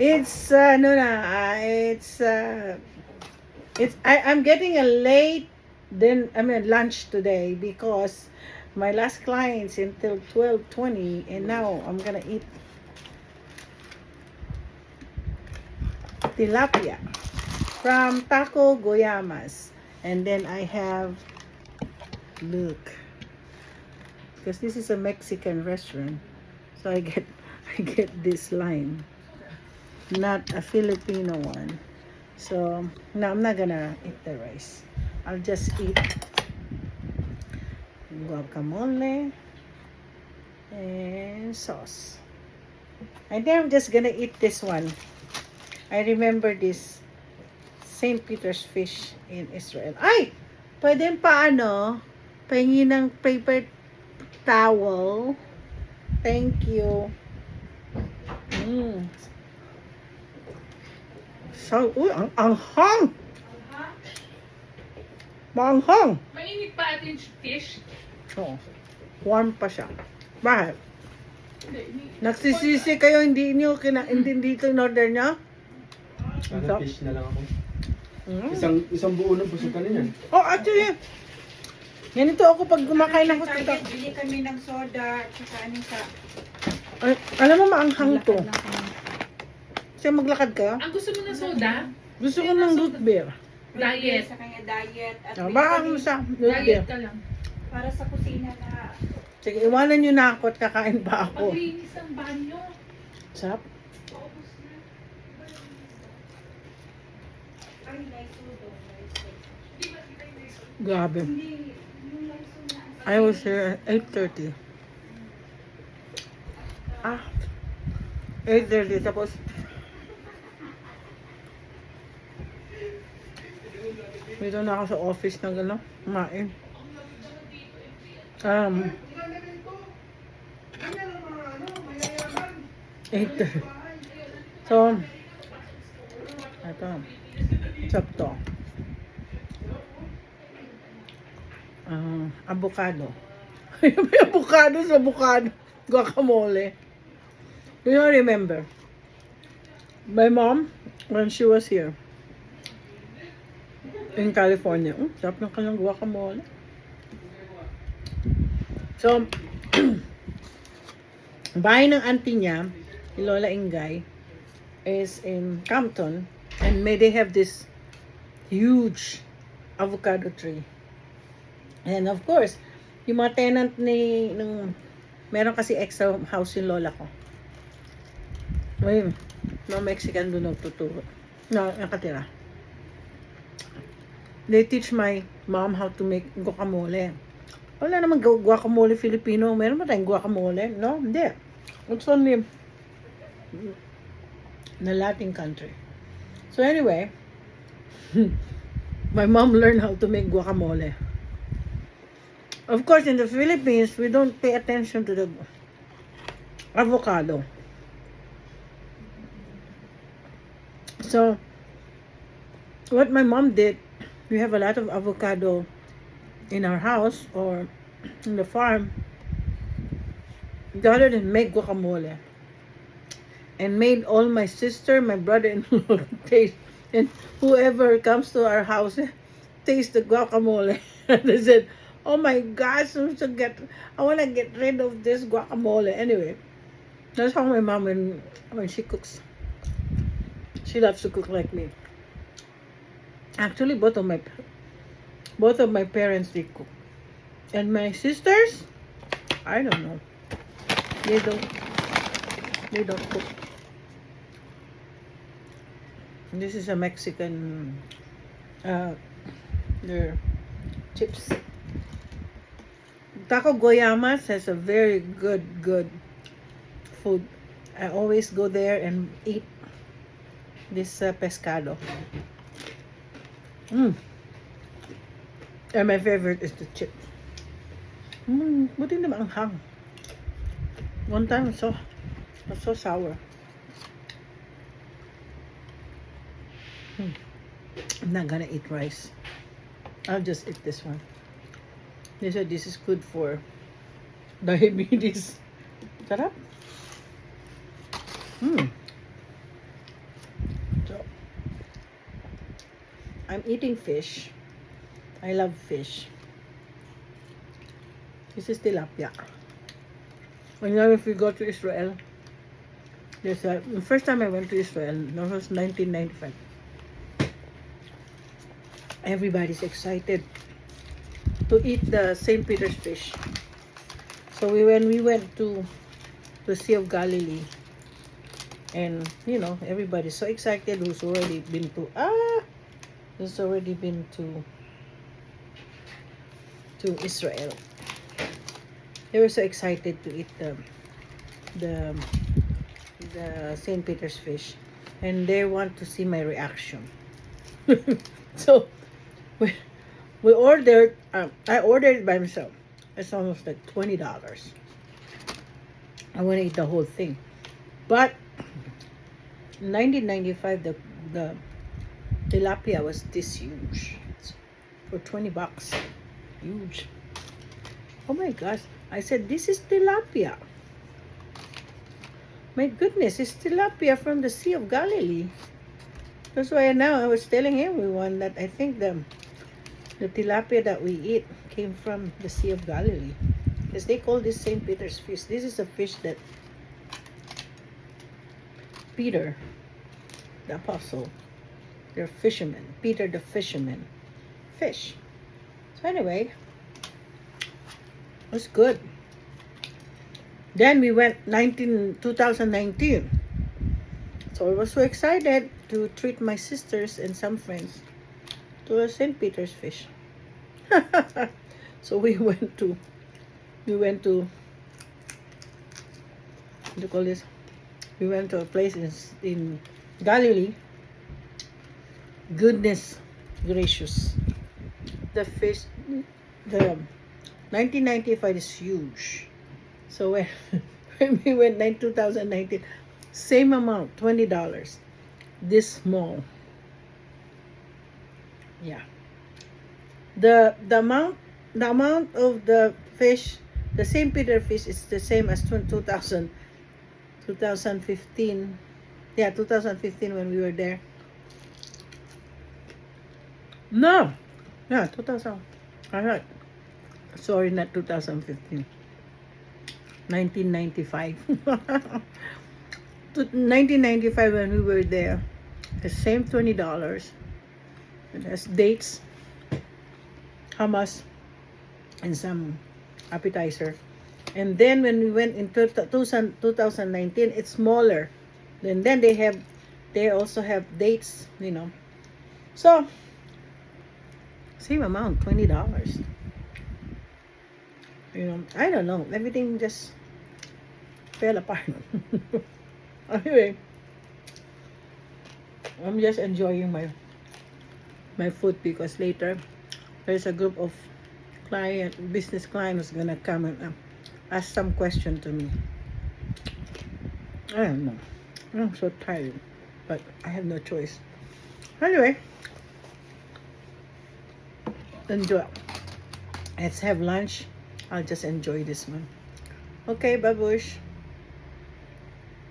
It's no na. I'm getting a late lunch today because my last client's until 12:20, and now I'm gonna eat tilapia from Taco Goyamas, and then I have, look, because this is a Mexican restaurant, so I get I get this line, not a Filipino one. So no, I'm not gonna eat the rice. I'll just eat guacamole and sauce. I think I'm just gonna eat this one. I remember this St. Peter's fish in Israel. Ay! Pwede paano? Pahingi ng paper towel. Thank you. So, ang anghang! Maanghang! Mainit pa atin fish. Oh, warm pa siya. Bakit? Nagsisisi kayo, hindi dito in order niya? Sana fish na lang ako. Isang buo ng busog ka na yan. Oh, actually, ganito ako pag kumakain ako sa Target, bili kami ng soda at saka ano sa... Ay, alam mo, maanghang to. Kasi maglakad kayo? Ang gusto mo na soda? Gusto ko ng root beer. Diet. Sa kanya diet. At Oh, bili baka kami mo sa root beer. Diet ka lang. para sa kusina na... Sige, iwanan nyo na ako at kakain pa ako. Paglinis ng banyo. Sarap. Ay, Lysol. Grabe. Hindi, yung Lysol na... I was here at 8:30. 8:30. Tapos, dito na ako sa office na gano'n. Kumain. 8:30. So, ito. Sapto. Avocado. May avocado sa avocado. Guacamole. Do you remember? My mom, when she was here in California, sarap ng kanyang guacamole. So, bahay ng auntie niya, si Lola Ingay, is in Compton, and may they have this huge avocado tree. And of course, yung mga tenant meron kasi extra house yung lola ko. May mga Mexican doon nagtuturo. Nakatira. They teach my mom how to make guacamole. Wala naman guacamole Filipino. Meron ba tayong guacamole? No, hindi. It's only na Latin country. So anyway, my mom learned how to make guacamole. Of course, in the Philippines, we don't pay attention to the avocado. So, what my mom did, we have a lot of avocado in our house or in the farm. Rather than make guacamole, and made all my sister, my brother-in-law taste, and whoever comes to our house taste the guacamole. And they said, "Oh my gosh, I want to get rid of this guacamole." Anyway, that's how my mom, when she cooks, she loves to cook like me. Actually, both of my parents, they cook, and my sisters, I don't know, they don't cook. This is a Mexican, their chips. Taco Goyamas has a very good food. I always go there and eat this pescado. And my favorite is the chip. Buti naman ang hang. One time it's so sour. I'm not gonna eat rice. I'll just eat this one. They said this is good for diabetes. Sarap. I'm eating fish. I love fish. This is tilapia. And now if we go to Israel, the first time I went to Israel, that was 1995. Everybody's excited to eat the St. Peter's fish. So when we went to the Sea of Galilee, and everybody's so excited who's already been to Israel. They were so excited to eat the St. Peter's fish, and they want to see my reaction. So we ordered. I ordered it by myself. It's almost like $20. I want to eat the whole thing, but in 1995 the tilapia was this huge for $20. Huge. Oh my gosh. I said, this is tilapia. My goodness, it's tilapia from the Sea of Galilee. That's why now I was telling everyone that I think the tilapia that we eat came from the Sea of Galilee. Because they call this St. Peter's fish. This is a fish that Peter, the apostle, they're fishermen. Peter the fisherman. Fish. So anyway, it was good. Then we went 2019. So I was so excited to treat my sisters and some friends to a St. Peter's fish. So we went to what do you call this? We went to a place in Galilee. Goodness gracious. The fish, the 1995 is huge. So when we went 2019, same amount, $20. This small. Yeah. The amount of the fish, the St. Peter fish is the same as 2015. Yeah, 2015 when we were there. No. Yeah, 2000. Alright. Sorry, not 2015. 1995. 1995 when we were there. The same $20. It has dates, hummus, and some appetizer. And then when we went in 2019, it's smaller. And then they also have dates, So same amount, $20. I don't know. Everything just fell apart. Anyway, I'm just enjoying my food because later there's a group of business clients gonna come and ask some question to me. I don't know. I'm so tired, but I have no choice. Anyway, enjoy. Let's have lunch. I'll just enjoy this one. Okay, babush.